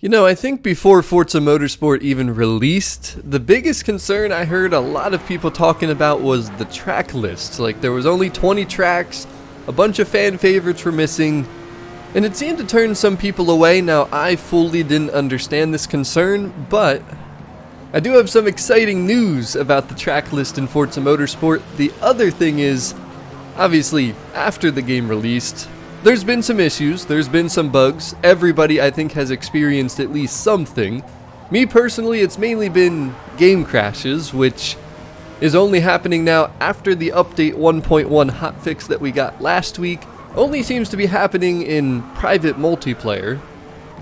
You know, I think before Forza Motorsport even released, the biggest concern I heard a lot of people talking about was the track list. Like, there was only 20 tracks, a bunch of fan favorites were missing, and it seemed to turn some people away. Now, I fully didn't understand this concern, but I do have some exciting news about the track list in Forza Motorsport. The other thing is, obviously, after the game released, there's been some issues, there's been some bugs. Everybody, I think, has experienced at least something. Me personally, it's mainly been game crashes, which is only happening now after the update 1.1 hotfix that we got last week. Only seems to be happening in private multiplayer.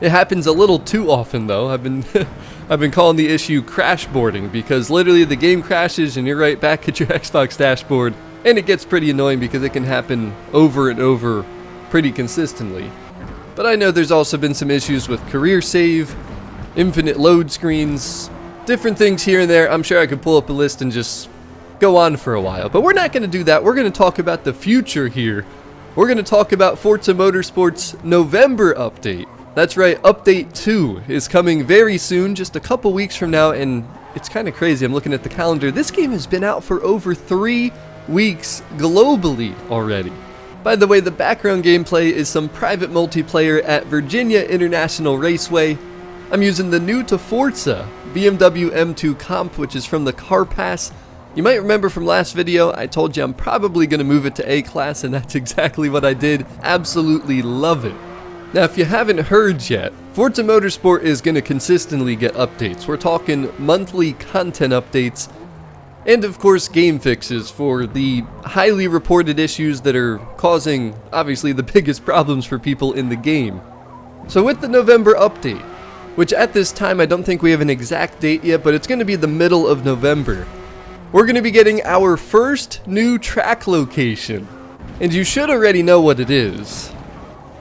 It happens a little too often though. I've been calling the issue crashboarding, because literally the game crashes and you're right back at your Xbox dashboard, and it gets pretty annoying because it can happen over and over pretty consistently. But I know there's also been some issues with career save, infinite load screens, different things here and there. I'm sure I could pull up a list and just go on for a while, but we're not going to do that. We're going to talk about the future here. We're going to talk about Forza Motorsport's November update. That's right, update 2 is coming very soon, just a couple weeks from now, and it's kind of crazy. I'm looking at the calendar. This game has been out for over 3 weeks globally already. By the way, the background gameplay is some private multiplayer at Virginia International Raceway. I'm using the new to Forza BMW M2 Comp, which is from the Car Pass. You might remember from last video, I told you I'm probably going to move it to A-Class, and that's exactly what I did. Absolutely love it. Now, if you haven't heard yet, Forza Motorsport is going to consistently get updates. We're talking monthly content updates, and of course game fixes for the highly reported issues that are causing, obviously, the biggest problems for people in the game. So with the November update, which at this time I don't think we have an exact date yet, but it's going to be the middle of November, we're going to be getting our first new track location. And you should already know what it is.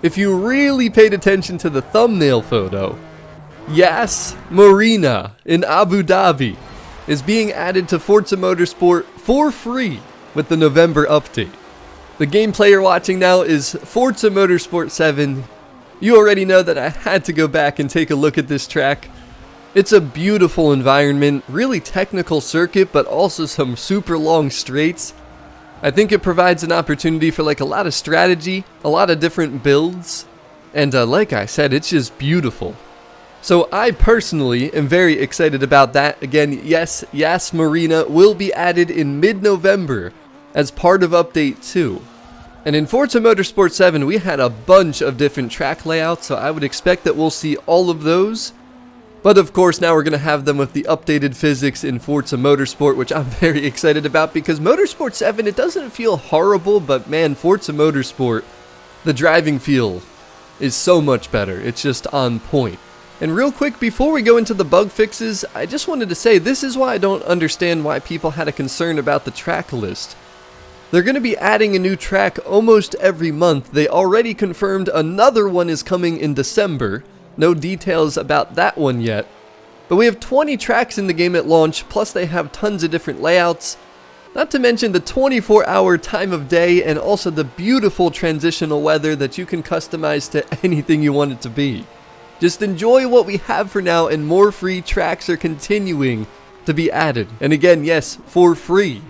If you really paid attention to the thumbnail photo, Yas Marinas in Abu Dhabi is being added to Forza Motorsport for free with the November update. The gameplay you're watching now is Forza Motorsport 7. You already know that I had to go back and take a look at this track. It's a beautiful environment, really technical circuit, but also some super long straights. I think it provides an opportunity for like a lot of strategy, a lot of different builds, and like I said, it's just beautiful. So I personally am very excited about that. Again, yes, Yas Marinas will be added in mid-November as part of update 2. And in Forza Motorsport 7, we had a bunch of different track layouts, so I would expect that we'll see all of those. But of course, now we're going to have them with the updated physics in Forza Motorsport, which I'm very excited about, because Motorsport 7, it doesn't feel horrible, but man, Forza Motorsport, the driving feel is so much better. It's just on point. And real quick, before we go into the bug fixes, I just wanted to say this is why I don't understand why people had a concern about the track list. They're going to be adding a new track almost every month. They already confirmed another one is coming in December. No details about that one yet. But we have 20 tracks in the game at launch, plus they have tons of different layouts. Not to mention the 24-hour time of day and also the beautiful transitional weather that you can customize to anything you want it to be. Just enjoy what we have for now, and more free tracks are continuing to be added. And again, yes, for free.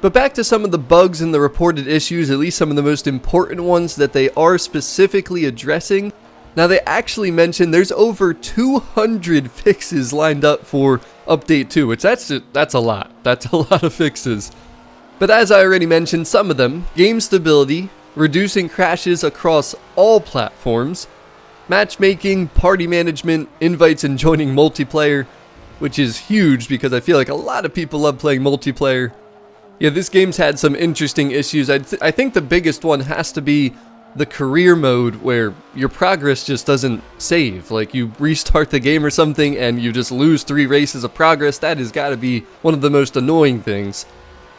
But back to some of the bugs and the reported issues, at least some of the most important ones that they are specifically addressing. Now, they actually mentioned there's over 200 fixes lined up for update 2, which that's a lot. That's a lot of fixes. But as I already mentioned, some of them: game stability, reducing crashes across all platforms, matchmaking, party management, invites and joining multiplayer, which is huge because I feel like a lot of people love playing multiplayer. Yeah, this game's had some interesting issues. I think the biggest one has to be the career mode, where your progress just doesn't save. Like, you restart the game or something and you just lose 3 races of progress. That has got to be one of the most annoying things.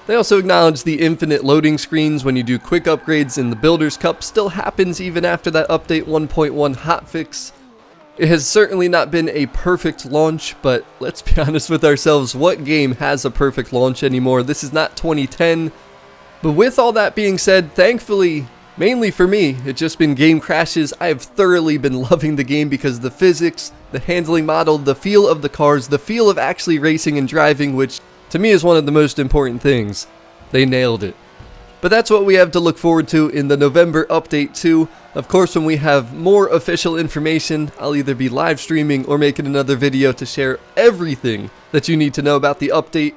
They also acknowledge the infinite loading screens when you do quick upgrades in the Builders Cup still happens even after that update 1.1 hotfix. It has certainly not been a perfect launch, but let's be honest with ourselves, what game has a perfect launch anymore? This is not 2010. But with all that being said, thankfully, Mainly for me, it's just been game crashes. I have thoroughly been loving the game because the physics, the handling model, the feel of the cars, the feel of actually racing and driving, which to me is one of the most important things. They nailed it. But that's what we have to look forward to in the November update too. Of course, when we have more official information, I'll either be live streaming or making another video to share everything that you need to know about the update.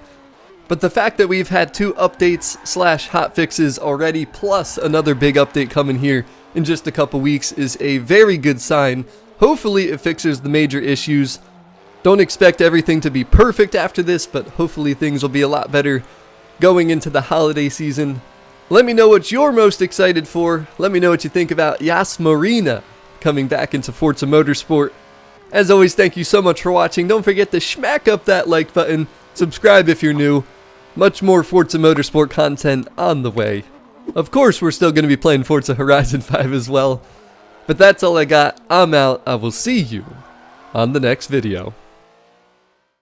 But the fact that we've had 2 updates / hotfixes already, plus another big update coming here in just a couple weeks, is a very good sign. Hopefully it fixes the major issues. Don't expect everything to be perfect after this, but hopefully things will be a lot better going into the holiday season. Let me know what you're most excited for. Let me know what you think about Yas Marinas coming back into Forza Motorsport. As always, thank you so much for watching. Don't forget to smack up that like button. Subscribe if you're new. Much more Forza Motorsport content on the way. Of course, we're still going to be playing Forza Horizon 5 as well. But that's all I got. I'm out. I will see you on the next video.